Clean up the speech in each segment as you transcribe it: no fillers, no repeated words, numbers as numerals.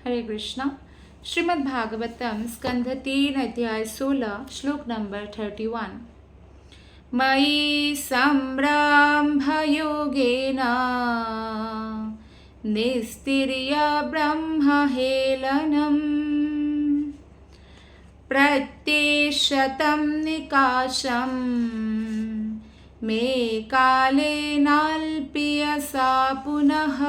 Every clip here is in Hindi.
हरे कृष्णा। श्रीमद् भागवतम स्कंध 3 अध्याय 16 श्लोक नंबर 31। मयि संरम्भयोगेन निस्तिर्य ब्रह्महेलनम् प्रत्येशतं निकाशं मे कालेनाल्प्यसा पुनः।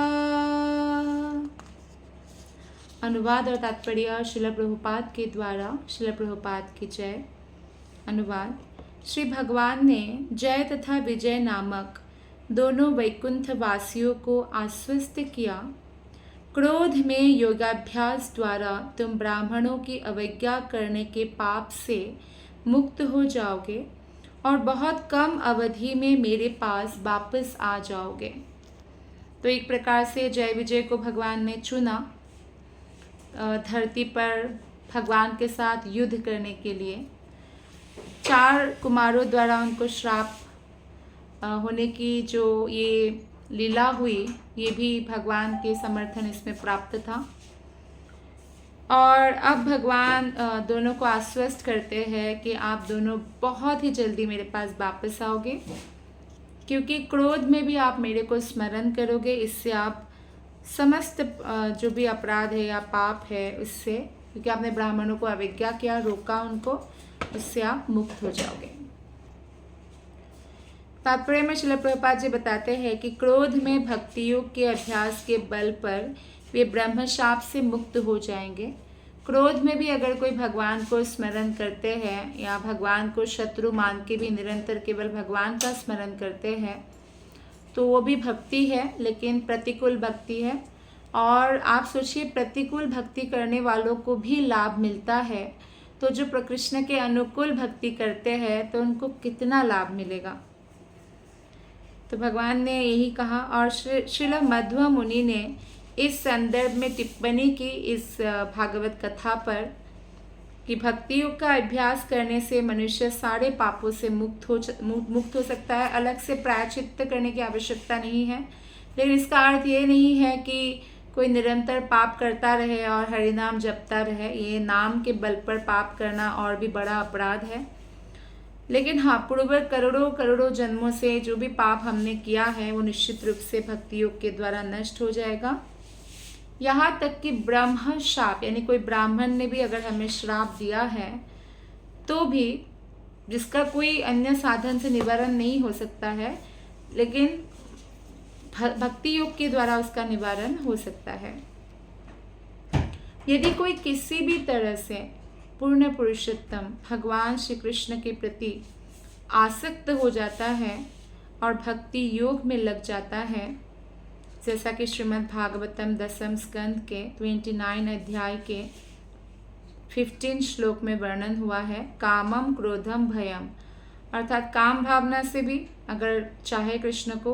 अनुवाद और तात्पर्य श्रील प्रभुपाद के द्वारा। श्रील प्रभुपाद की जय। अनुवाद। श्री भगवान ने जय तथा विजय नामक दोनों वैकुंठ वासियों को आश्वस्त किया। क्रोध में योगाभ्यास द्वारा तुम ब्राह्मणों की अवज्ञा करने के पाप से मुक्त हो जाओगे और बहुत कम अवधि में मेरे पास वापस आ जाओगे। तो एक प्रकार से जय विजय को भगवान ने चुना धरती पर भगवान के साथ युद्ध करने के लिए। 4 कुमारों द्वारा उनको श्राप होने की जो ये लीला हुई, ये भी भगवान के समर्थन इसमें प्राप्त था। और अब भगवान दोनों को आश्वस्त करते हैं कि आप दोनों बहुत ही जल्दी मेरे पास वापस आओगे, क्योंकि क्रोध में भी आप मेरे को स्मरण करोगे। इससे आप समस्त जो भी अपराध है या पाप है उससे, क्योंकि आपने ब्राह्मणों को अवज्ञा किया, रोका उनको, उससे आप मुक्त हो जाओगे। तात्पर्य में श्रील प्रभुपाद जी बताते हैं कि क्रोध में भक्ति योग के अभ्यास के बल पर वे ब्रह्म शाप से मुक्त हो जाएंगे। क्रोध में भी अगर कोई भगवान को स्मरण करते हैं या भगवान को शत्रु मान के भी निरंतर केवल भगवान का स्मरण करते हैं तो वो भी भक्ति है, लेकिन प्रतिकूल भक्ति है। और आप सोचिए, प्रतिकूल भक्ति करने वालों को भी लाभ मिलता है, तो जो कृष्ण के अनुकूल भक्ति करते हैं तो उनको कितना लाभ मिलेगा। तो भगवान ने यही कहा। और श्रील मध्व मुनि ने इस संदर्भ में टिप्पणी की इस भागवत कथा पर कि भक्ति योग का अभ्यास करने से मनुष्य सारे पापों से मुक्त हो सकता है। अलग से प्रायश्चित्त करने की आवश्यकता नहीं है। लेकिन इसका अर्थ ये नहीं है कि कोई निरंतर पाप करता रहे और हरिनाम जपता रहे। ये नाम के बल पर पाप करना और भी बड़ा अपराध है। लेकिन हाँ, पूर्व करोड़ों जन्मों से जो भी पाप हमने किया है वो निश्चित रूप से भक्ति योग के द्वारा नष्ट हो जाएगा। यहाँ तक कि ब्रह्म शाप, यानी कोई ब्राह्मण ने भी अगर हमें श्राप दिया है तो भी, जिसका कोई अन्य साधन से निवारण नहीं हो सकता है, लेकिन भक्ति योग के द्वारा उसका निवारण हो सकता है। यदि कोई किसी भी तरह से पूर्ण पुरुषोत्तम भगवान श्री कृष्ण के प्रति आसक्त हो जाता है और भक्ति योग में लग जाता है, जैसा कि श्रीमद् भागवतम 10 स्कंद के 29 अध्याय के 15 श्लोक में वर्णन हुआ है, कामम क्रोधम भयम, अर्थात काम भावना से भी अगर चाहे कृष्ण को,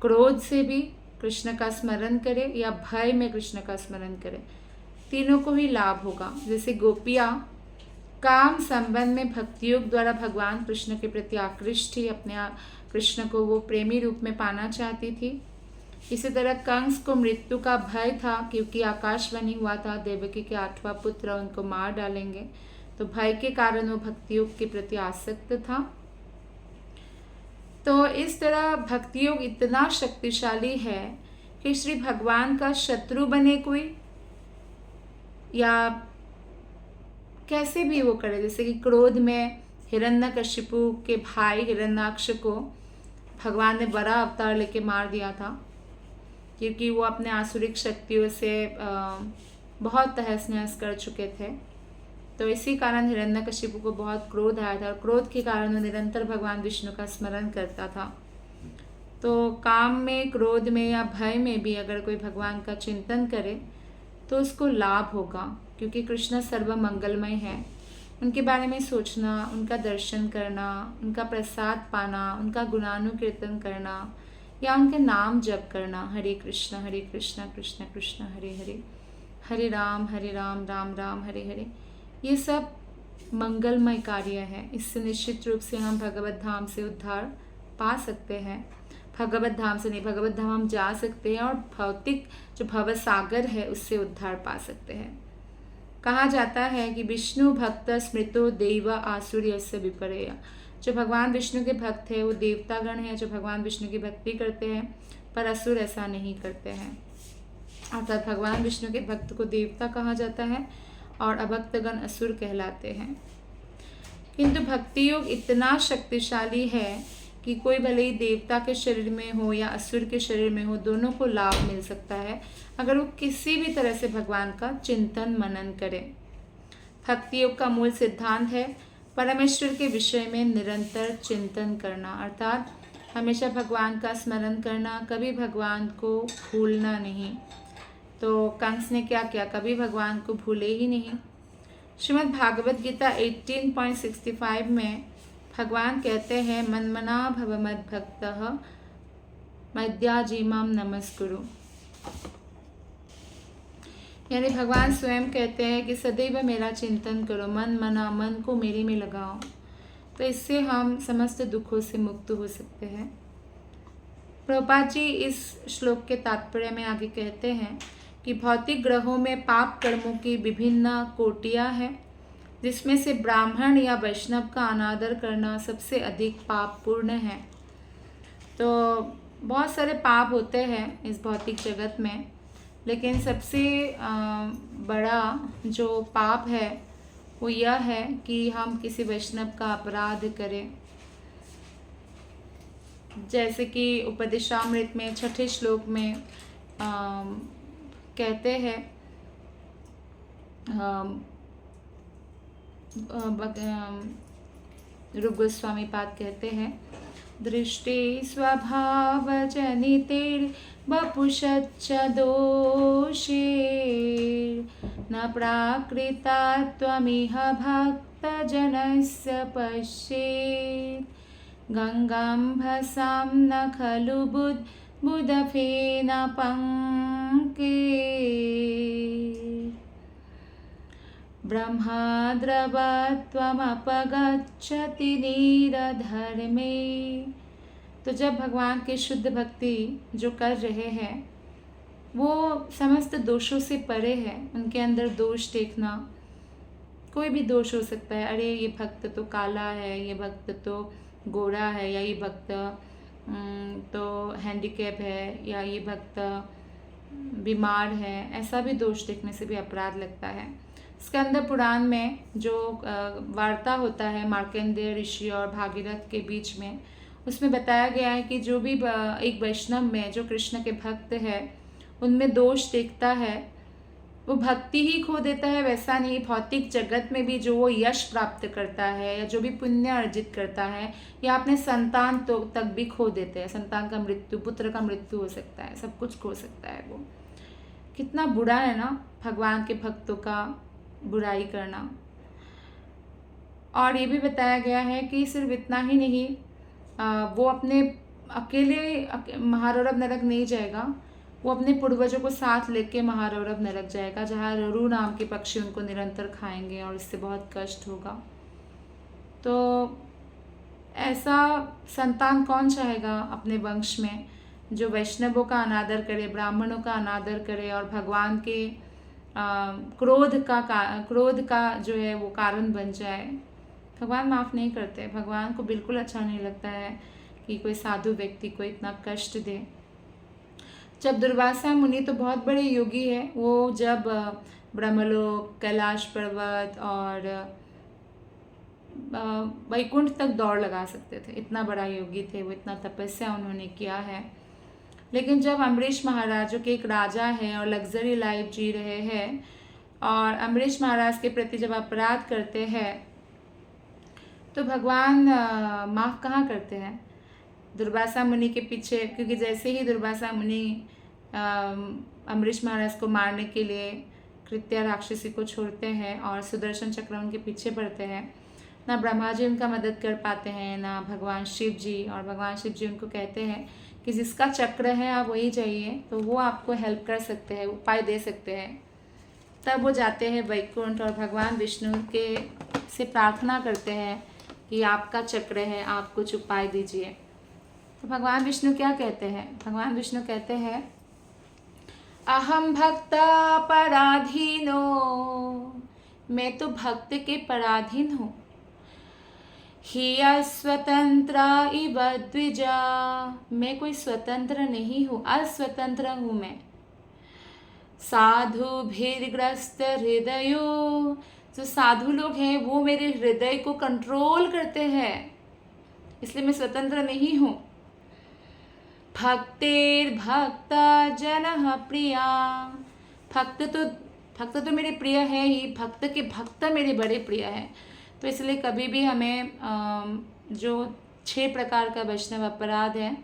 क्रोध से भी कृष्ण का स्मरण करे या भय में कृष्ण का स्मरण करे, तीनों को ही लाभ होगा। जैसे गोपियाँ काम संबंध में भक्ति योग द्वारा भगवान कृष्ण के प्रति आकृष्ट थी, अपने कृष्ण को वो प्रेमी रूप में पाना चाहती थी। इसी तरह कंस को मृत्यु का भय था, क्योंकि आकाशवाणी हुआ था देवकी के 8वां पुत्र उनको मार डालेंगे, तो भय के कारण वो भक्ति योग के प्रति आसक्त था। तो इस तरह भक्ति योग इतना शक्तिशाली है कि श्री भगवान का शत्रु बने कोई या कैसे भी वो करे। जैसे कि क्रोध में हिरण्यकशिपु के भाई हिरण्याक्ष को भगवान ने बड़ा अवतार लेके मार दिया था, क्योंकि वो अपने आसुरिक शक्तियों से बहुत तहस नहस कर चुके थे। तो इसी कारण हिरण्यकशिपु को बहुत क्रोध आया था और क्रोध के कारण वो निरंतर भगवान विष्णु का स्मरण करता था। तो काम में, क्रोध में या भय में भी अगर कोई भगवान का चिंतन करे तो उसको लाभ होगा, क्योंकि कृष्ण सर्व मंगलमय है। उनके बारे में सोचना, उनका दर्शन करना, उनका प्रसाद पाना, उनका गुणानुकीर्तन करना या उनके नाम जप करना, हरे कृष्ण कृष्ण कृष्ण हरे हरे, हरे राम राम राम हरे हरे, ये सब मंगलमय कार्य है। इससे निश्चित रूप से हम भगवत धाम से उद्धार पा सकते हैं। भगवत धाम से नहीं, भगवत धाम हम जा सकते हैं और भौतिक जो भव सागर है उससे उद्धार पा सकते हैं। कहा जाता है कि विष्णु भक्त स्मृतो देव आसुर्यस्य विपर्यय। जो भगवान विष्णु के भक्त है वो देवतागण हैं जो भगवान विष्णु की भक्ति करते हैं, पर असुर ऐसा नहीं करते हैं। अर्थात भगवान विष्णु के भक्त को देवता कहा जाता है और अभक्तगण असुर कहलाते हैं। किंतु भक्ति योग इतना शक्तिशाली है कि कोई भले ही देवता के शरीर में हो या असुर के शरीर में हो, दोनों को लाभ मिल सकता है अगर वो किसी भी तरह से भगवान का चिंतन मनन करे। भक्ति योग का मूल सिद्धांत है परमेश्वर के विषय में निरंतर चिंतन करना, अर्थात हमेशा भगवान का स्मरण करना, कभी भगवान को भूलना नहीं। तो कंस ने क्या किया, कभी भगवान को भूले ही नहीं। श्रीमद् भागवत गीता 18.65 में भगवान कहते हैं मनमना भव मद भक्तः मद्याजीमां नमस्कुरु। यानी भगवान स्वयं कहते हैं कि सदैव मेरा चिंतन करो, मन मना, मन को मेरे में लगाओ, तो इससे हम समस्त दुखों से मुक्त हो सकते हैं। प्रभुपाद जी इस श्लोक के तात्पर्य में आगे कहते हैं कि भौतिक ग्रहों में पाप कर्मों की विभिन्न कोटियां हैं, जिसमें से ब्राह्मण या वैष्णव का अनादर करना सबसे अधिक पापपूर्ण है। तो बहुत सारे पाप होते हैं इस भौतिक जगत में, लेकिन सबसे बड़ा जो पाप है वो यह है कि हम किसी वैष्णव का अपराध करें। जैसे कि उपदेशामृत में 6ठे श्लोक में कहते हैं रूप गोस्वामी पाद कहते हैं दृष्टि स्वभाव जनितेर वपुषच्च दोषे न प्राकृता त्वमिह भक्त जनस्य पश्येत् गंगां भसां न खलु बुधफेन पंके ब्रह्माद्रवत्वमपगच्छति नीरधर्मे। तो जब भगवान की शुद्ध भक्ति जो कर रहे हैं वो समस्त दोषों से परे है, उनके अंदर दोष देखना, कोई भी दोष हो सकता है, अरे ये भक्त तो काला है, ये भक्त तो गोरा है, या ये भक्त तो हैंडीकैप है, या ये भक्त बीमार है, ऐसा भी दोष देखने से भी अपराध लगता है। स्कंद पुराण में जो वार्ता होता है मार्कंडेय ऋषि और भागीरथ के बीच में, उसमें बताया गया है कि जो भी एक वैष्णव में जो कृष्ण के भक्त है उनमें दोष देखता है वो भक्ति ही खो देता है, वैसा नहीं, भौतिक जगत में भी जो वो यश प्राप्त करता है या जो भी पुण्य अर्जित करता है या अपने संतान तो तक भी खो देते हैं। संतान का मृत्यु, पुत्र का मृत्यु हो सकता है, सब कुछ खो सकता है। वो कितना बुरा है ना भगवान के भक्तों का बुराई करना। और ये भी बताया गया है कि सिर्फ इतना ही नहीं, वो अपने अकेले महारौरव नरक नहीं जाएगा, वो अपने पूर्वजों को साथ लेके महारौरव नरक जाएगा, जहाँ ररु नाम के पक्षी उनको निरंतर खाएंगे और इससे बहुत कष्ट होगा। तो ऐसा संतान कौन चाहेगा अपने वंश में जो वैष्णवों का अनादर करे, ब्राह्मणों का अनादर करे और भगवान के क्रोध का जो है वो कारण बन जाए। भगवान माफ़ नहीं करते, भगवान को बिल्कुल अच्छा नहीं लगता है कि कोई साधु व्यक्ति को इतना कष्ट दे। जब दुर्वासा मुनि तो बहुत बड़े योगी है, वो जब ब्रह्मलोक, कैलाश पर्वत और वैकुंठ तक दौड़ लगा सकते थे, इतना बड़ा योगी थे वो, इतना तपस्या उन्होंने किया है। लेकिन जब अम्बरीश महाराज जो कि एक राजा है और लग्जरी लाइफ जी रहे हैं और अम्बरीश महाराज के प्रति जब अपराध करते हैं तो भगवान माफ़ कहाँ करते हैं। दुर्वासा मुनि के पीछे, क्योंकि जैसे ही दुर्वासा मुनि अम्बरीश महाराज को मारने के लिए कृत्या राक्षसी को छोड़ते हैं और सुदर्शन चक्र उनके पीछे पड़ते हैं, ना ब्रह्मा जी उनका मदद कर पाते हैं ना भगवान शिव जी। और भगवान शिव जी उनको कहते हैं कि जिसका चक्र है आप वही जाइए, तो वो आपको हेल्प कर सकते हैं, उपाय दे सकते हैं। तब वो जाते हैं वैकुंठ और भगवान विष्णु के से प्रार्थना करते हैं कि आपका चक्र है, आप कुछ उपाय दीजिए। तो भगवान विष्णु क्या कहते हैं? भगवान विष्णु कहते हैं अहम भक्ता पराधीनो, मैं तो भक्त के पराधीन हूँ। हिया स्वतंत्रा इव द्विजा, मैं कोई स्वतंत्र नहीं हूँ, अस्वतंत्र हूँ मैं। साधु भीरग्रस्त हृदयो, जो साधु लोग हैं वो मेरे हृदय को कंट्रोल करते हैं, इसलिए मैं स्वतंत्र नहीं हूँ। भक्तेर भक्ता जनः प्रिया, भक्त तो मेरे प्रिय है ही, भक्त के भक्त मेरे बड़े प्रिय हैं। तो इसलिए कभी भी हमें जो 6 प्रकार का वैष्णव अपराध है,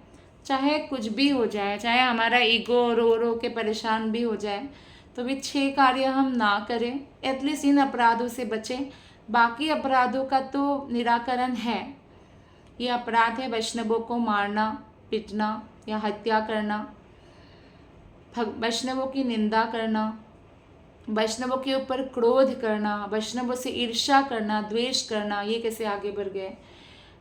चाहे कुछ भी हो जाए, चाहे हमारा ईगो रो रो के परेशान भी हो जाए, तो भी 6 कार्य हम ना करें, एटलीस्ट इन अपराधों से बचें। बाकी अपराधों का तो निराकरण है। ये अपराध है वैष्णवों को मारना, पीटना या हत्या करना, वैष्णवों की निंदा करना, वैष्णवों के ऊपर क्रोध करना, वैष्णवों से ईर्ष्या करना, द्वेष करना। ये कैसे आगे बढ़ गए?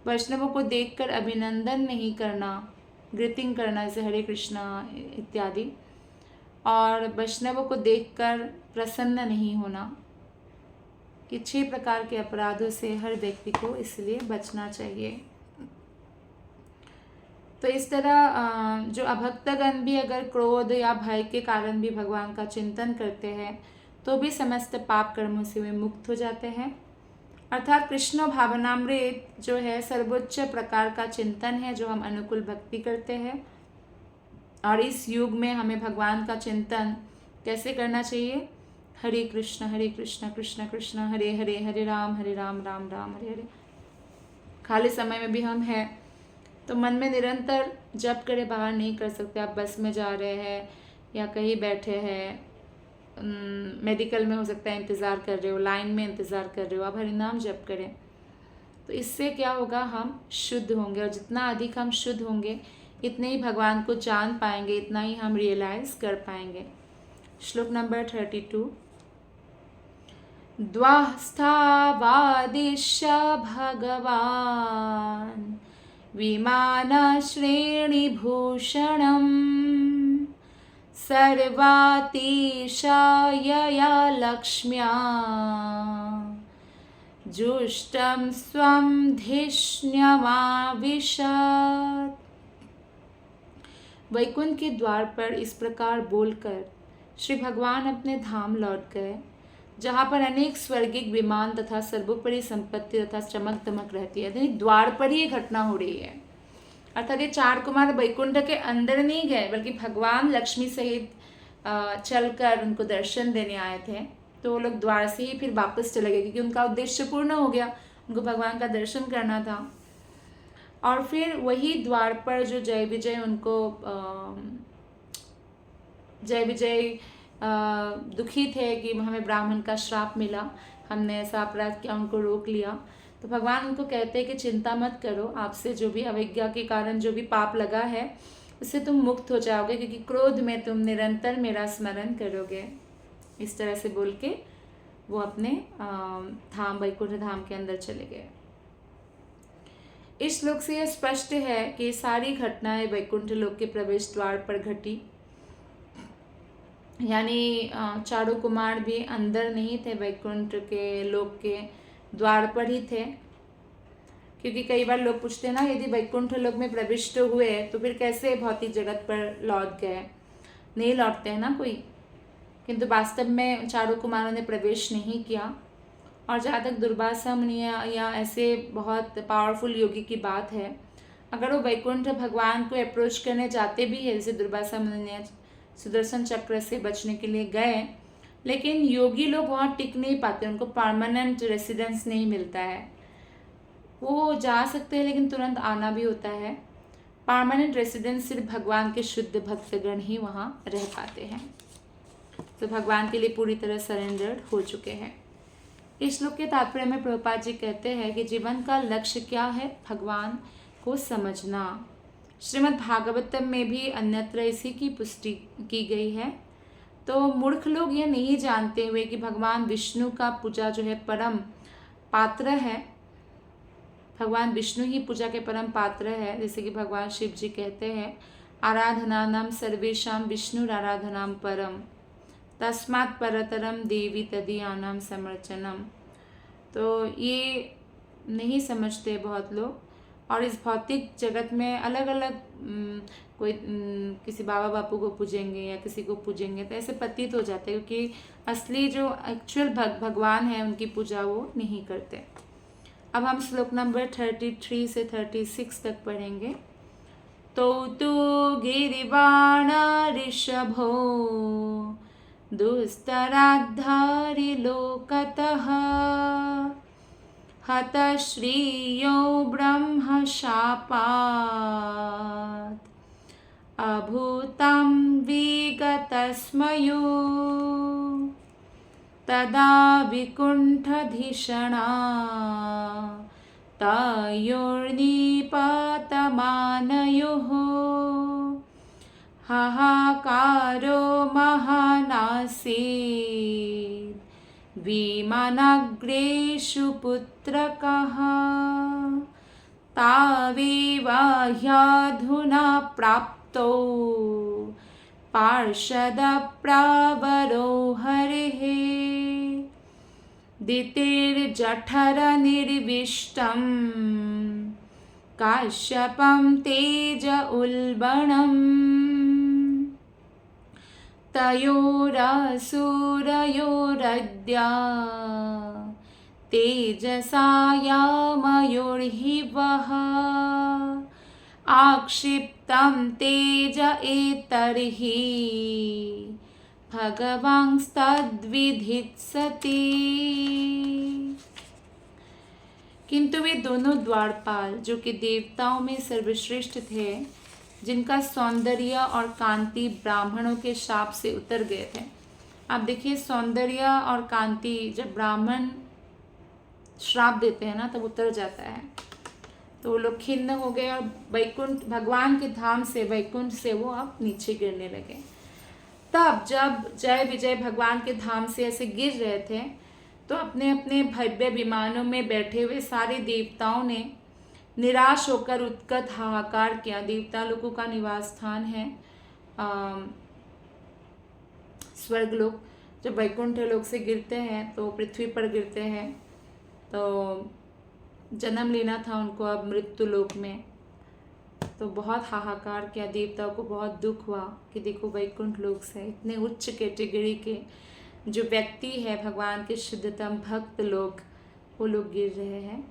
वैष्णवों को देखकर अभिनंदन नहीं करना, ग्रीटिंग करना जैसे हरे कृष्णा इत्यादि, और वैष्णवों को देखकर प्रसन्न नहीं होना। ये 6 प्रकार के अपराधों से हर व्यक्ति को इसलिए बचना चाहिए। तो इस तरह जो अभक्तगण भी अगर क्रोध या भय के कारण भी भगवान का चिंतन करते हैं तो भी समस्त पाप कर्मों से वे मुक्त हो जाते हैं। अर्थात कृष्ण भावनामृत जो है सर्वोच्च प्रकार का चिंतन है जो हम अनुकूल भक्ति करते हैं। और इस युग में हमें भगवान का चिंतन कैसे करना चाहिए? हरे कृष्ण कृष्ण कृष्ण हरे हरे, हरे राम राम राम हरे हरे। खाली समय में भी हम हैं तो मन में निरंतर जप करे, बाहर नहीं कर सकते। आप बस में जा रहे हैं या कहीं बैठे हैं, मेडिकल में हो सकता है इंतज़ार कर रहे हो, लाइन में इंतज़ार कर रहे हो, आप हरिनाम जप करें। तो इससे क्या होगा? हम शुद्ध होंगे, और जितना अधिक हम शुद्ध होंगे इतने ही भगवान को जान पाएंगे, इतना ही हम रियलाइज कर पाएंगे। श्लोक नंबर 32। द्वास्थावादिश भगवान विमानश्रेणिभूषणं सर्वातिशायया लक्ष्म्या जुष्टं स्वं धिष्ण्यमाविशत्। वैकुंठ के द्वार पर इस प्रकार बोलकर श्री भगवान अपने धाम लौट गए, जहाँ पर अनेक स्वर्गिक विमान तथा सर्वोपरि संपत्ति तथा चमक दमक रहती है। यानी द्वार पर ही ये घटना हो रही है। अर्थात ये 4 कुमार वैकुंठ के अंदर नहीं गए, बल्कि भगवान लक्ष्मी सहित चलकर उनको दर्शन देने आए थे। तो वो लोग द्वार से ही फिर वापस चले गए, क्योंकि उनका उद्देश्य पूर्ण हो गया, उनको भगवान का दर्शन करना था। और फिर वही द्वार पर जो जय विजय उनको दुखी थे कि हमें ब्राह्मण का श्राप मिला, हमने ऐसा अपराध किया, उनको रोक लिया। तो भगवान उनको कहते हैं कि चिंता मत करो, आपसे जो भी अविज्ञा के कारण जो भी पाप लगा है उससे तुम मुक्त हो जाओगे, क्योंकि क्रोध में तुम निरंतर मेरा स्मरण करोगे। इस तरह से बोल के वो अपने धाम वैकुंठ धाम के अंदर चले गए। इस श्लोक से यह स्पष्ट है कि सारी घटनाएं वैकुंठ लोक के प्रवेश द्वार पर घटी। यानी 4 कुमार भी अंदर नहीं थे, वैकुंठ के लोक के द्वार पर ही थे। क्योंकि कई बार लोग पूछते हैं ना, यदि वैकुंठ लोक में प्रविष्ट हुए तो फिर कैसे भौतिक जगत पर लौट गए? नहीं लौटते हैं ना कोई। किंतु वास्तव में 4 कुमारों ने प्रवेश नहीं किया। और जहाँ तक दुर्वासा मुनि या ऐसे बहुत पावरफुल योगी की बात है, अगर वो वैकुंठ भगवान को अप्रोच करने जाते भी है, जैसे दुर्वासा मुनि ने सुदर्शन चक्र से बचने के लिए गए, लेकिन योगी लोग वहाँ टिक नहीं पाते, उनको परमानेंट रेसिडेंस नहीं मिलता है। वो जा सकते हैं लेकिन तुरंत आना भी होता है। परमानेंट रेसिडेंस सिर्फ भगवान के शुद्ध भक्तगण ही वहाँ रह पाते हैं। तो भगवान के लिए पूरी तरह सरेंडर्ड हो चुके हैं। इस श्लोक के तात्पर्य में प्रभुपाद जी कहते हैं कि जीवन का लक्ष्य क्या है? भगवान को समझना। श्रीमद् भागवतम में भी अन्यत्र इसी की पुष्टि की गई है। तो मूर्ख लोग ये नहीं जानते हुए कि भगवान विष्णु का पूजा जो है परम पात्र है, भगवान विष्णु ही पूजा के परम पात्र है। जैसे कि भगवान शिव जी कहते हैं, आराधनानां सर्वेषां विष्णुराराधनां परम, तस्मात् परतरम देवी तदीयानां समर्चनम। तो ये नहीं समझते बहुत लोग, और इस भौतिक जगत में अलग अलग कोई किसी बाबा बापू को पूजेंगे या किसी को पूजेंगे, तो ऐसे प्रतीत हो जाते हैं, क्योंकि असली जो एक्चुअल भगवान है उनकी पूजा वो नहीं करते। अब हम श्लोक नंबर 33 से 36 तक पढ़ेंगे। तो गिरिवाण ऋषभो दुस्तराद्धारि लोकतः, हतश्रियो ब्रह्मशापात् अभूतं विगतस्मयो, तदा विकुण्ठधिषणा तयोर्निपातमानयोः, हाहाकारो महानासीत् विमानाग्रेषु पुत्रकः, तावेव ह्यधुना प्राप्तो पार्षदप्रावरो हरेः, दितिर्जठरनिर्विष्टं काश्यपं तेज उल्बणम्, तयोरसुरयोरद्या तेजसा यामयोर्हि वः, आक्षिप्तं तेज एतर्हि भगवांस्तद्विधित्सति। किंतु वे दोनों द्वारपाल, जो कि देवताओं में सर्वश्रेष्ठ थे, जिनका सौंदर्य और कांति ब्राह्मणों के शाप से उतर गए थे। आप देखिए, सौंदर्य और कांति जब ब्राह्मण श्राप देते हैं ना, तब उतर जाता है। तो वो लोग खिन्न हो गए और वैकुंठ, भगवान के धाम से, वैकुंठ से वो अब नीचे गिरने लगे। तब जब जय विजय भगवान के धाम से ऐसे गिर रहे थे, तो अपने अपने भव्य विमानों में बैठे हुए सारे देवताओं ने निराश होकर उत्कट हाहाकार किया। देवता लोगों का निवास स्थान है स्वर्गलोक। जब वैकुंठ लोक से गिरते हैं तो पृथ्वी पर गिरते हैं, तो जन्म लेना था उनको अब मृत्यु लोक में। तो बहुत हाहाकार किया, देवताओं को बहुत दुख हुआ कि देखो वैकुंठ लोक से इतने उच्च कैटेगरी के जो व्यक्ति है, भगवान के शुद्धतम भक्त लोग, वो लोग गिर रहे हैं।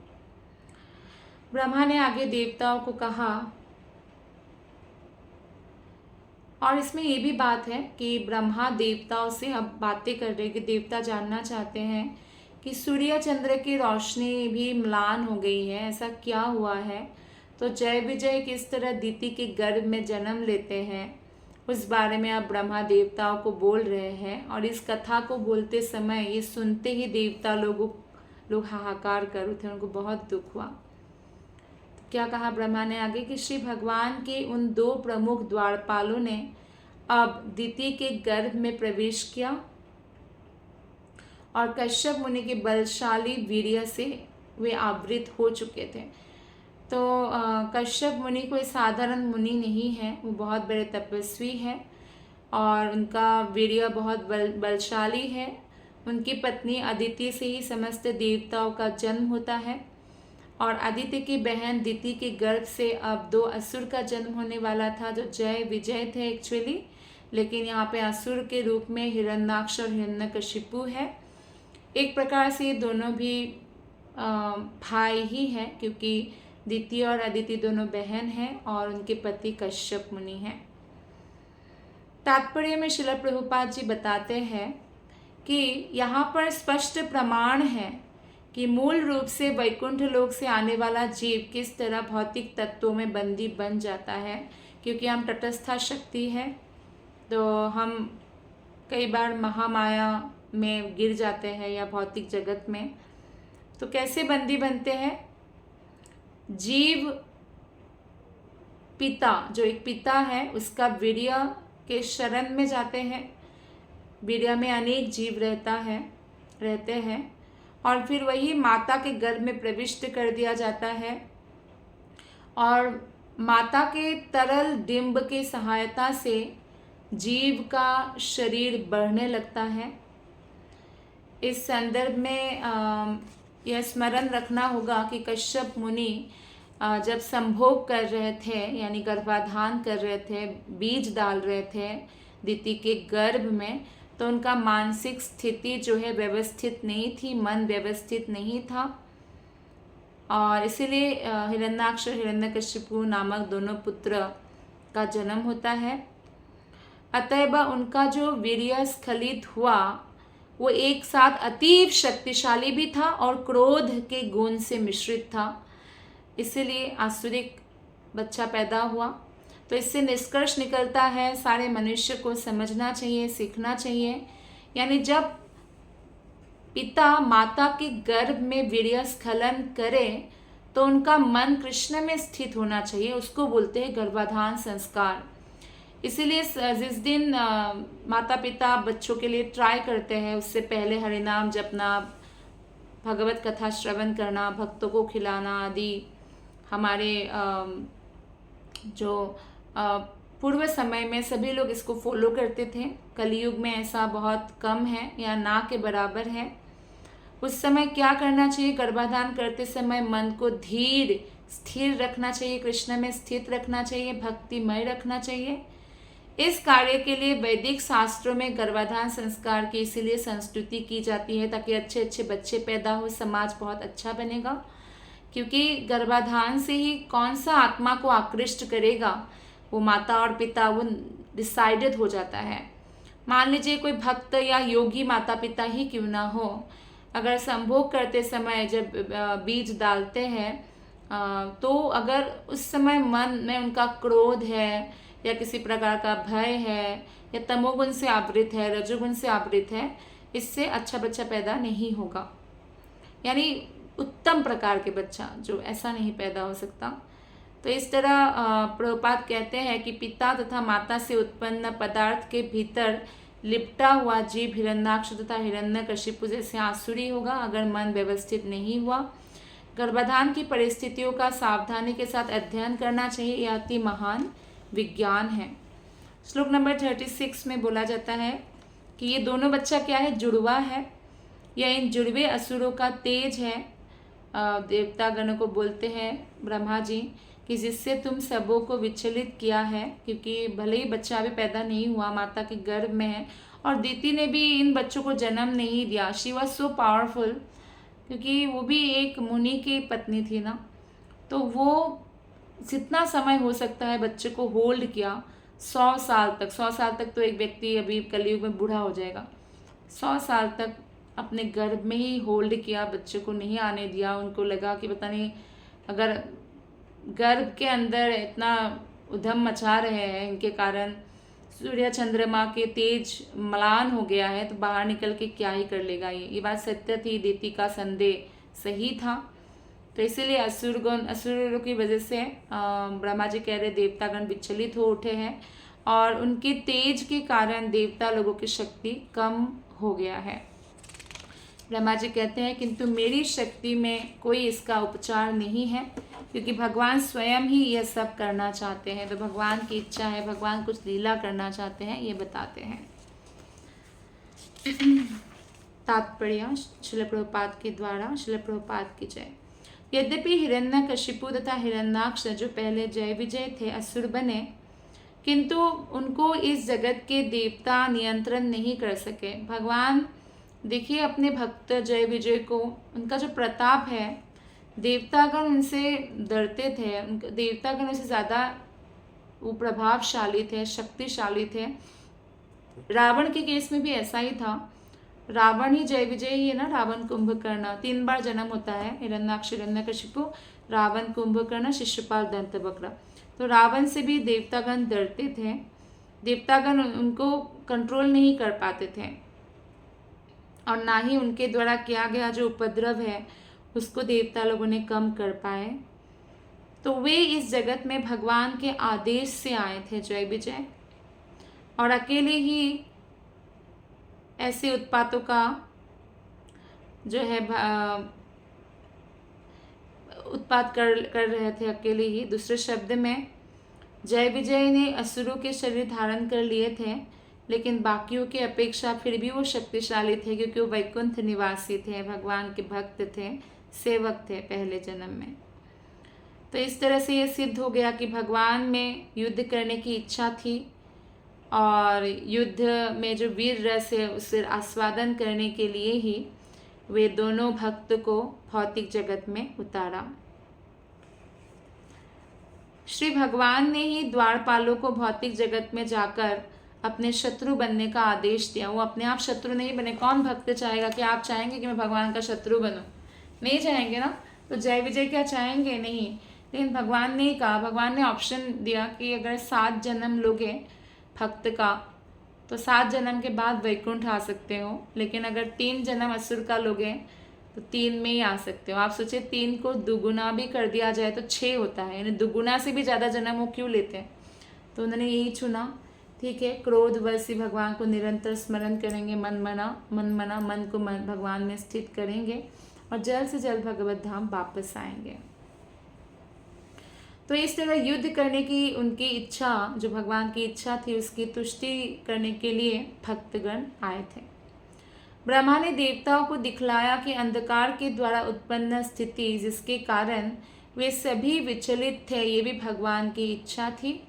ब्रह्मा ने आगे देवताओं को कहा, और इसमें ये भी बात है कि ब्रह्मा देवताओं से अब बातें कर रहे, कि देवता जानना चाहते हैं कि सूर्य चंद्र की रोशनी भी म्लान हो गई है, ऐसा क्या हुआ है। तो जय विजय किस तरह दिति के गर्भ में जन्म लेते हैं, उस बारे में अब ब्रह्मा देवताओं को बोल रहे हैं। और इस कथा को बोलते समय ये सुनते ही देवता लोग हाहाकार कर उठे, उनको बहुत दुख हुआ। तो क्या कहा ब्रह्मा ने आगे कि श्री भगवान के उन दो प्रमुख द्वारपालों ने अब दिति के गर्भ में प्रवेश किया और कश्यप मुनि के बलशाली वीर्य से वे आवृत हो चुके थे। तो कश्यप मुनि कोई साधारण मुनि नहीं है, वो बहुत बड़े तपस्वी है और उनका वीर्य बहुत बलशाली है। उनकी पत्नी अदिति से ही समस्त देवताओं का जन्म होता है, और अदिति की बहन दिति के गर्भ से अब दो असुर का जन्म होने वाला था, जो जय विजय थे एक्चुअली, लेकिन यहाँ पे असुर के रूप में हिरण्याक्ष और हिरण्यकशिपु है। एक प्रकार से ये दोनों भी भाई ही हैं, क्योंकि दिति और अदिति दोनों बहन हैं और उनके पति कश्यप मुनि हैं। तात्पर्य में श्रील प्रभुपाद जी बताते हैं कि यहाँ पर स्पष्ट प्रमाण है कि मूल रूप से वैकुंठ लोक से आने वाला जीव किस तरह भौतिक तत्वों में बंदी बन जाता है। क्योंकि हम तटस्था शक्ति है, तो हम कई बार महामाया में गिर जाते हैं या भौतिक जगत में। तो कैसे बंदी बनते हैं? जीव पिता, जो एक पिता है, उसका वीर्य के शरण में जाते हैं। वीर्य में अनेक जीव रहते हैं, और फिर वही माता के गर्भ में प्रविष्ट कर दिया जाता है और माता के तरल डिंब की सहायता से जीव का शरीर बढ़ने लगता है। इस संदर्भ में यह स्मरण रखना होगा कि कश्यप मुनि जब संभोग कर रहे थे यानी गर्भाधान कर रहे थे, बीज डाल रहे थे दिति के गर्भ में, तो उनका मानसिक स्थिति जो है व्यवस्थित नहीं थी, मन व्यवस्थित नहीं था और इसीलिए हिरण्याक्ष और हिरण्यकशिपु नामक दोनों पुत्र का जन्म होता है। अतएव उनका जो वीर्य स्खलित हुआ वो एक साथ अतीव शक्तिशाली भी था और क्रोध के गुण से मिश्रित था, इसीलिए आसुरिक बच्चा पैदा हुआ। तो इससे निष्कर्ष निकलता है सारे मनुष्य को समझना चाहिए, सीखना चाहिए, यानी जब पिता माता के गर्भ में वीर्य स्खलन करे तो उनका मन कृष्ण में स्थित होना चाहिए, उसको बोलते हैं गर्भाधान संस्कार। इसीलिए जिस दिन माता पिता बच्चों के लिए ट्राई करते हैं उससे पहले हरिनाम जपना, भगवत कथा श्रवण करना, भक्तों को खिलाना आदि हमारे जो पूर्व समय में सभी लोग इसको फॉलो करते थे। कलयुग में ऐसा बहुत कम है या ना के बराबर है। उस समय क्या करना चाहिए? गर्भाधान करते समय मन को धीर स्थिर रखना चाहिए, कृष्ण में स्थित रखना चाहिए, भक्तिमय रखना चाहिए। इस कार्य के लिए वैदिक शास्त्रों में गर्भाधान संस्कार की इसीलिए संस्तुति की जाती है ताकि अच्छे अच्छे बच्चे पैदा हो, समाज बहुत अच्छा बनेगा। क्योंकि गर्भाधान से ही कौन सा आत्मा को आकृष्ट करेगा वो माता और पिता वो डिसाइडेड हो जाता है। मान लीजिए कोई भक्त या योगी माता पिता ही क्यों ना हो, अगर संभोग करते समय जब बीज डालते हैं तो अगर उस समय मन में उनका क्रोध है या किसी प्रकार का भय है या तमोगुण से आवृत है, रजोगुण से आवृत है, इससे अच्छा बच्चा पैदा नहीं होगा। यानी उत्तम प्रकार के बच्चा जो ऐसा नहीं पैदा हो सकता। तो इस तरह प्रभुपाद कहते हैं कि पिता तथा माता से उत्पन्न पदार्थ के भीतर लिपटा हुआ जीव हिरण्याक्ष तथा हिरण्यकशिपु जैसे आसुरी होगा अगर मन व्यवस्थित नहीं हुआ। गर्भाधान की परिस्थितियों का सावधानी के साथ अध्ययन करना चाहिए, यह अति महान विज्ञान है। श्लोक नंबर 36 में बोला जाता है कि ये दोनों बच्चा क्या है? जुड़वा है। यह इन जुड़वे असुरों का तेज है। देवता गणों को बोलते हैं ब्रह्मा जी कि जिससे तुम सबों को विचलित किया है, क्योंकि भले ही बच्चा अभी पैदा नहीं हुआ, माता के गर्भ में है और दीति ने भी इन बच्चों को जन्म नहीं दिया। शी वॉज सो पावरफुल, क्योंकि वो भी एक मुनि की पत्नी थी ना, तो वो जितना समय हो सकता है बच्चे को होल्ड किया। 100 साल तक, 100 साल तक तो एक व्यक्ति अभी कलयुग में बूढ़ा हो जाएगा, 100 साल तक अपने गर्भ में ही होल्ड किया, बच्चे को नहीं आने दिया। उनको लगा कि पता नहीं अगर गर्भ के अंदर इतना उधम मचा रहे हैं, इनके कारण सूर्य चंद्रमा के तेज म्लान हो गया है, तो बाहर निकल के क्या ही कर लेगा। ये बात सत्य थी, दीति का संदेह सही था। तो इसीलिए असुरों की वजह से ब्रह्मा जी कह रहे देवतागण विचलित हो उठे हैं और उनके तेज के कारण देवता लोगों की शक्ति कम हो गया है। ब्रह्मा जी कहते हैं किंतु मेरी शक्ति में कोई इसका उपचार नहीं है, क्योंकि भगवान स्वयं ही यह सब करना चाहते हैं। तो भगवान की इच्छा है, भगवान कुछ लीला करना चाहते हैं, ये बताते हैं। तात्पर्य श्रील प्रभुपाद के द्वारा। श्रील प्रभुपाद की जय। यद्यपि हिरण्यकशिपु तथा हिरण्याक्ष जो पहले जय विजय थे असुर बने, किंतु उनको इस जगत के देवता नियंत्रण नहीं कर सके। भगवान देखिए अपने भक्त जय विजय को, उनका जो प्रताप है, देवतागण उनसे डरते थे, देवतागण उनसे ज़्यादा वो प्रभावशाली थे, शक्तिशाली थे। रावण के केस में भी ऐसा ही था। रावण ही जय विजय ही है ना, रावण कुंभकर्ण 3 बार जन्म होता है, हिरण्याक्ष हिरण्यकशिपु, रावण कुंभकर्ण, शिशुपाल दंतवक्र। तो रावण से भी देवतागण डरते थे, देवतागण उनको कंट्रोल नहीं कर पाते थे और ना ही उनके द्वारा किया गया जो उपद्रव है उसको देवता लोगों ने कम कर पाए। तो वे इस जगत में भगवान के आदेश से आए थे जय विजय, और अकेले ही ऐसे उत्पातों का जो है उत्पात कर रहे थे अकेले ही। दूसरे शब्द में जय विजय ने असुरों के शरीर धारण कर लिए थे, लेकिन बाकियों की अपेक्षा फिर भी वो शक्तिशाली थे, क्योंकि वो वैकुंठ निवासी थे, भगवान के भक्त थे, सेवक थे पहले जन्म में। तो इस तरह से ये सिद्ध हो गया कि भगवान में युद्ध करने की इच्छा थी, और युद्ध में जो वीर रस है उसे आस्वादन करने के लिए ही वे दोनों भक्त को भौतिक जगत में उतारा। श्री भगवान ने ही द्वारपालों को भौतिक जगत में जाकर अपने शत्रु बनने का आदेश दिया। वो अपने आप शत्रु नहीं बने। कौन भक्त चाहेगा कि आप चाहेंगे कि मैं भगवान का शत्रु बनूं? नहीं चाहेंगे ना। तो जय विजय क्या चाहेंगे? नहीं। लेकिन भगवान ने कहा, भगवान ने ऑप्शन दिया कि अगर 7 जन्म लोगे भक्त का तो 7 जन्म के बाद वैकुंठ आ सकते हो, लेकिन अगर 3 जन्म असुर का लोगे तो 3 में ही आ सकते हो। आप सोचिए 3 को दुगुना भी कर दिया जाए तो 6 होता है, यानी दुगुना से भी ज़्यादा जन्म वो क्यों लेते हैं? तो उन्होंने यही चुना। ठीक है, क्रोध वशी भगवान को निरंतर स्मरण करेंगे, मन को भगवान में स्थित करेंगे और जल्द से जल्द भगवत धाम वापस आएंगे। तो इस तरह युद्ध करने की उनकी इच्छा, जो भगवान की इच्छा थी, उसकी तुष्टि करने के लिए भक्तगण आए थे। ब्रह्मा ने देवताओं को दिखलाया कि अंधकार के द्वारा उत्पन्न स्थिति जिसके कारण वे सभी विचलित थे, ये भी भगवान की इच्छा थी।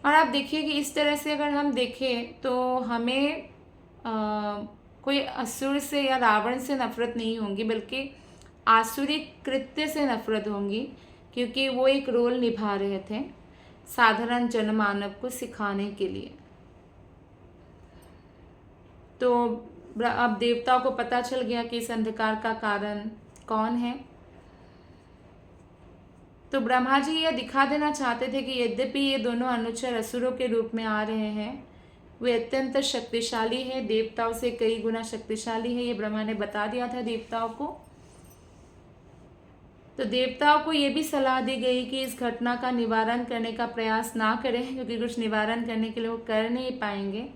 और आप देखिए कि इस तरह से अगर हम देखें तो हमें कोई असुर से या रावण से नफरत नहीं होगी, बल्कि आसुरिक कृत्य से नफरत होगी, क्योंकि वो एक रोल निभा रहे थे साधारण जनमानव को सिखाने के लिए। तो अब देवताओं को पता चल गया कि इस अंधकार का कारण कौन है। तो ब्रह्मा जी यह दिखा देना चाहते थे कि यद्यपि ये दोनों अनुचर असुरों के रूप में आ रहे हैं, वे अत्यंत शक्तिशाली है, देवताओं से कई गुना शक्तिशाली है। ये ब्रह्मा ने बता दिया था देवताओं को। तो देवताओं को ये भी सलाह दी गई कि इस घटना का निवारण करने का प्रयास ना करें, क्योंकि कुछ निवारण करने के लिए वो कर नहीं पाएंगे,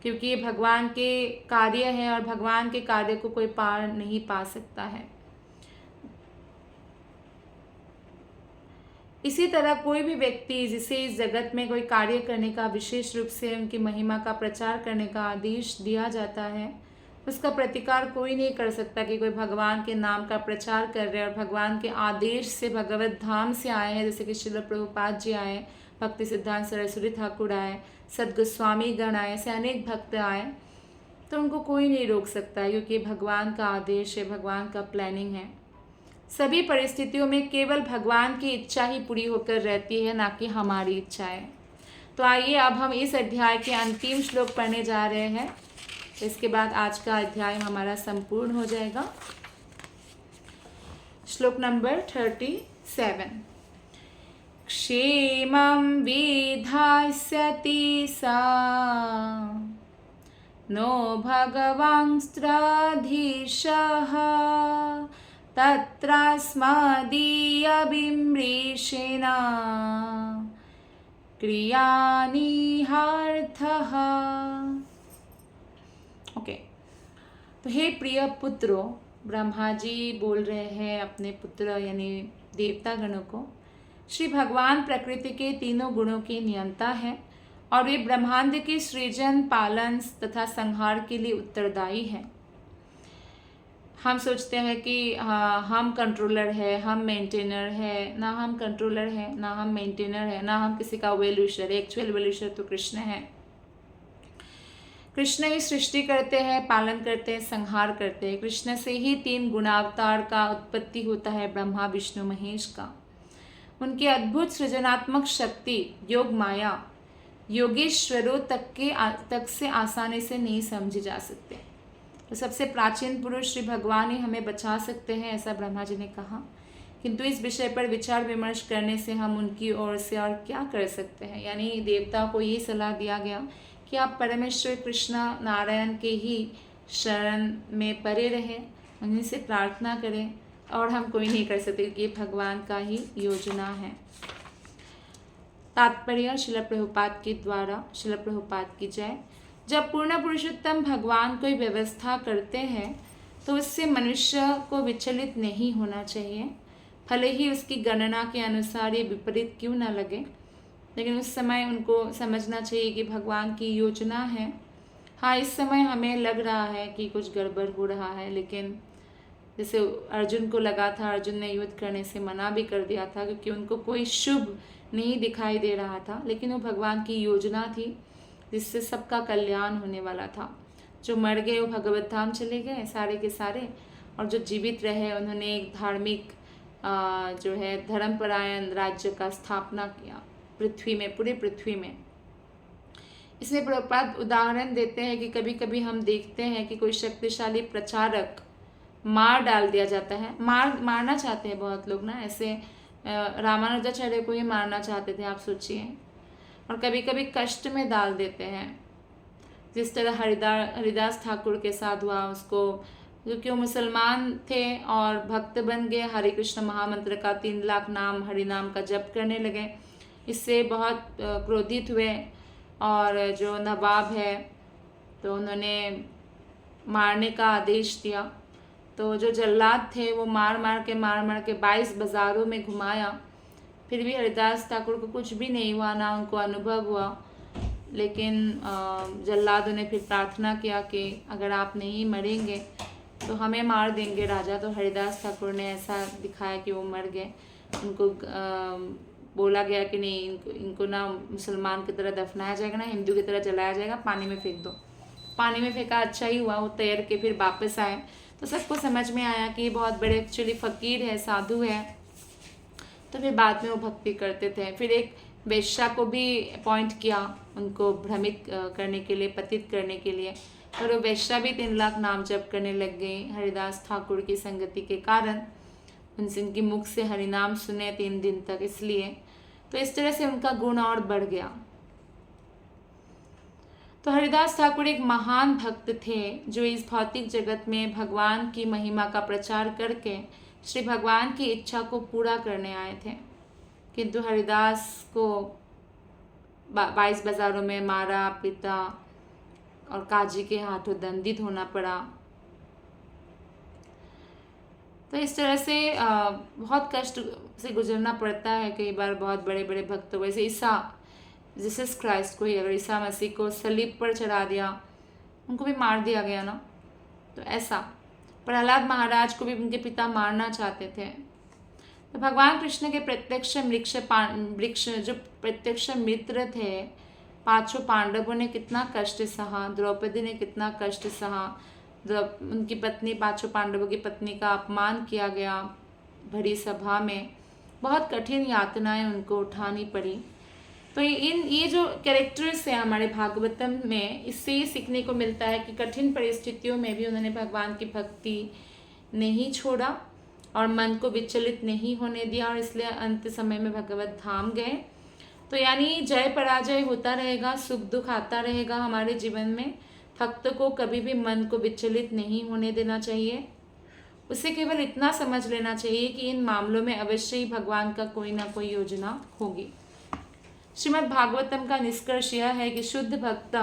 क्योंकि ये भगवान के कार्य है और भगवान के कार्य को कोई पार नहीं पा सकता है। इसी तरह कोई भी व्यक्ति जिसे इस जगत में कोई कार्य करने का, विशेष रूप से उनकी महिमा का प्रचार करने का आदेश दिया जाता है, उसका प्रतिकार कोई नहीं कर सकता कि कोई भगवान के नाम का प्रचार कर रहे हैं और भगवान के आदेश से भगवत धाम से आए हैं, जैसे कि श्रील प्रभुपाद जी आए, भक्ति सिद्धांत सरस्वती ठाकुर आए, सदगोस्वामी गण आए, ऐसे अनेक भक्त आए, तो उनको कोई नहीं रोक सकता, क्योंकि भगवान का आदेश है, भगवान का प्लानिंग है। सभी परिस्थितियों में केवल भगवान की इच्छा ही पूरी होकर रहती है, ना कि हमारी इच्छाएं। तो आइए अब हम इस अध्याय के अंतिम श्लोक पढ़ने जा रहे हैं। इसके बाद आज का अध्याय हमारा संपूर्ण हो जाएगा। श्लोक नंबर 37। क्षेमं विधास्यति सा नो भगवांस्त्राधीशः तत्रास्मदीयबिम्रीषिणा क्रियानिहार्थः। ओके, तो हे प्रिय पुत्रों, ब्रह्मा जी बोल रहे हैं अपने पुत्र यानी देवता गणों को, श्री भगवान प्रकृति के तीनों गुणों की नियंता है और वे ब्रह्मांड के सृजन, पालन तथा संहार के लिए उत्तरदायी हैं। हम सोचते हैं कि हम कंट्रोलर है, हम मेंटेनर है, ना हम कंट्रोलर है, ना हम मेंटेनर है, ना हम किसी का वेल विशर है। एक्चुअल वेल विशर तो कृष्ण है। कृष्ण ही सृष्टि करते हैं, पालन करते हैं, संहार करते हैं। कृष्ण से ही 3 गुणावतार का उत्पत्ति होता है, ब्रह्मा विष्णु महेश का। उनकी अद्भुत सृजनात्मक शक्ति, योग माया, योगेश्वरों तक से आसानी से नहीं समझी जा सकते। तो सबसे प्राचीन पुरुष श्री भगवान ही हमें बचा सकते हैं, ऐसा ब्रह्मा जी ने कहा। किंतु इस विषय पर विचार विमर्श करने से हम उनकी ओर से और क्या कर सकते हैं। यानी देवताओं को ये सलाह दिया गया कि आप परमेश्वर कृष्ण नारायण के ही शरण में पड़े रहें, उन्हीं से प्रार्थना करें, और हम कोई नहीं कर सकते, ये भगवान का ही योजना है। तात्पर्य श्रील प्रभुपाद के द्वारा। श्रील प्रभुपाद की जय। जब पूर्ण पुरुषोत्तम भगवान कोई व्यवस्था करते हैं तो उससे मनुष्य को विचलित नहीं होना चाहिए, भले ही उसकी गणना के अनुसार ये विपरीत क्यों ना लगे। लेकिन उस समय उनको समझना चाहिए कि भगवान की योजना है। हाँ, इस समय हमें लग रहा है कि कुछ गड़बड़ हो रहा है, लेकिन जैसे अर्जुन को लगा था, अर्जुन ने युद्ध करने से मना भी कर दिया था क्योंकि उनको कोई शुभ नहीं दिखाई दे रहा था, लेकिन वो भगवान की योजना थी जिससे सबका कल्याण होने वाला था। जो मर गए वो भगवत धाम चले गए सारे के सारे, और जो जीवित रहे उन्होंने एक धार्मिक जो है धर्मपरायण राज्य का स्थापना किया पृथ्वी में, पूरे पृथ्वी में। इसमें प्रभुपाद उदाहरण देते हैं कि कभी कभी हम देखते हैं कि कोई शक्तिशाली प्रचारक मार डाल दिया जाता है, मारना चाहते हैं बहुत लोग ना, ऐसे रामानुजाचार्य को ही मारना चाहते थे, आप सोचिए। और कभी कभी कष्ट में डाल देते हैं, जिस तरह हरिदास ठाकुर के साथ हुआ उसको, क्योंकि वो मुसलमान थे और भक्त बन गए, हरे कृष्ण महामंत्र का 3 लाख नाम हरिनाम का जप करने लगे। इससे बहुत क्रोधित हुए और जो नवाब है तो उन्होंने मारने का आदेश दिया। तो जो जल्लाद थे वो मार मार के 22 बाज़ारों में घुमाया, फिर भी हरिदास ठाकुर को कुछ भी नहीं हुआ, ना उनको अनुभव हुआ। लेकिन जल्लादों ने फिर प्रार्थना किया कि अगर आप नहीं मरेंगे तो हमें मार देंगे राजा। तो हरिदास ठाकुर ने ऐसा दिखाया कि वो मर गए। उनको बोला गया कि नहीं, इनको ना मुसलमान की तरह दफनाया जाएगा, ना हिंदू की तरह जलाया जाएगा, पानी में फेंक दो। पानी में फेंका, अच्छा ही हुआ, वो तैर के फिर वापस आए। तो सबको समझ में आया कि ये बहुत बड़े एक्चुअली फ़कीर है, साधु है। तो फिर बाद में वो भक्ति करते थे। फिर एक वेश्या को भी अपॉइंट किया उनको भ्रमित करने के लिए, पतित करने के लिए, और वो वेश्या भी 3 लाख नाम जप करने लग गई हरिदास ठाकुर की संगति के कारण। उनसे उनकी मुख से हरिनाम सुने 3 दिन तक, इसलिए तो इस तरह से उनका गुण और बढ़ गया। तो हरिदास ठाकुर एक महान भक्त थे जो इस भौतिक जगत में भगवान की महिमा का प्रचार करके श्री भगवान की इच्छा को पूरा करने आए थे। किंतु हरिदास को 22 बाज़ारों में मारा, पीटा और काजी के हाथों दंडित होना पड़ा। तो इस तरह से बहुत कष्ट से गुजरना पड़ता है कई बार बहुत बड़े बड़े भक्तों। वैसे जीसस क्राइस्ट को ही, अगर ईसा मसीह को सलीब पर चढ़ा दिया, उनको भी मार दिया गया ना, तो ऐसा प्रहलाद महाराज को भी उनके पिता मारना चाहते थे। तो भगवान कृष्ण के प्रत्यक्ष वृक्ष जो प्रत्यक्ष मित्र थे, 5 पांडवों ने कितना कष्ट सहा, द्रौपदी ने कितना कष्ट सहा। उनकी पत्नी, 5 पांडवों की पत्नी का अपमान किया गया भरी सभा में, बहुत कठिन यातनाएं उनको उठानी पड़ी। तो ये जो कैरेक्टर्स हैं हमारे भागवतम में, इससे ये सीखने को मिलता है कि कठिन परिस्थितियों में भी उन्होंने भगवान की भक्ति नहीं छोड़ा और मन को विचलित नहीं होने दिया, और इसलिए अंत समय में भगवत धाम गए। तो यानी जय पराजय होता रहेगा, सुख दुख आता रहेगा हमारे जीवन में। भक्त को कभी भी मन को विचलित नहीं होने देना चाहिए। उसे केवल इतना समझ लेना चाहिए कि इन मामलों में अवश्य ही भगवान का कोई ना कोई योजना होगी। श्रीमद् भागवतम का निष्कर्ष यह है कि शुद्ध भक्त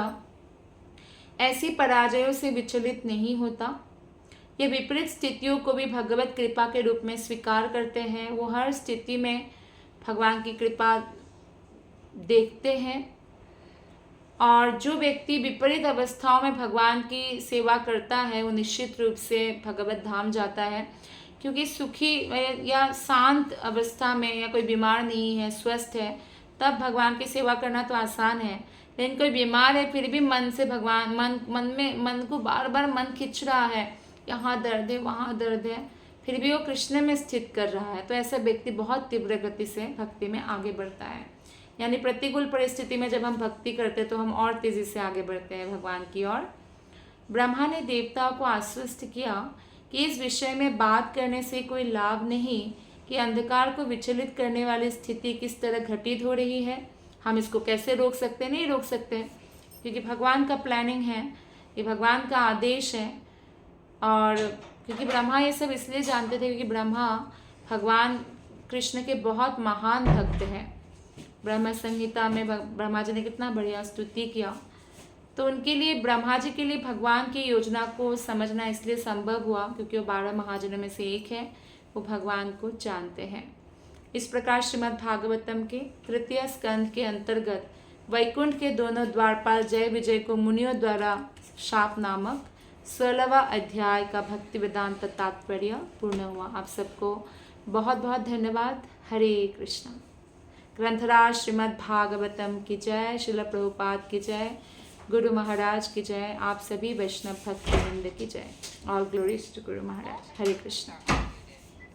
ऐसी पराजयों से विचलित नहीं होता। ये विपरीत स्थितियों को भी भगवत कृपा के रूप में स्वीकार करते हैं। वो हर स्थिति में भगवान की कृपा देखते हैं, और जो व्यक्ति विपरीत अवस्थाओं में भगवान की सेवा करता है वो निश्चित रूप से भगवत धाम जाता है। क्योंकि सुखी या शांत अवस्था में, या कोई बीमार नहीं है, स्वस्थ है, तब भगवान की सेवा करना तो आसान है। लेकिन कोई बीमार है फिर भी मन से भगवान, मन को बार बार मन खिंच रहा है, यहाँ दर्द है, वहाँ दर्द है, फिर भी वो कृष्ण में स्थित कर रहा है, तो ऐसा व्यक्ति बहुत तीव्र गति से भक्ति में आगे बढ़ता है। यानी प्रतिकूल परिस्थिति में जब हम भक्ति करते हैं तो हम और तेजी से आगे बढ़ते हैं भगवान की ओर। ब्रह्मा ने देवताओं को आश्वस्त किया कि इस विषय में बात करने से कोई लाभ नहीं कि अंधकार को विचलित करने वाली स्थिति किस तरह घटित हो रही है, हम इसको कैसे रोक सकते, नहीं रोक सकते, क्योंकि भगवान का प्लानिंग है, ये भगवान का आदेश है। और क्योंकि ब्रह्मा ये सब इसलिए जानते थे क्योंकि ब्रह्मा भगवान कृष्ण के बहुत महान भक्त हैं। ब्रह्म संहिता में ब्रह्मा जी ने कितना बढ़िया स्तुति किया तो उनके लिए, ब्रह्मा जी के लिए भगवान की योजना को समझना इसलिए संभव हुआ क्योंकि वो 12 महाजनों में से एक है, वो भगवान को जानते हैं। इस प्रकार श्रीमद् भागवतम के तृतीय स्कंद के अंतर्गत वैकुंठ के दोनों द्वारपाल जय विजय को मुनियों द्वारा शाप नामक 16वां अध्याय का भक्ति वेदांत तात्पर्य पूर्ण हुआ। आप सबको बहुत बहुत धन्यवाद। हरे कृष्णा। ग्रंथराज श्रीमद् भागवतम की जय, श्रील प्रभुपाद की जय, गुरु महाराज की जय, आप सभी वैष्णव भक्तवृंद की जय। All glories to Guru Maharaj. Hare Krishna.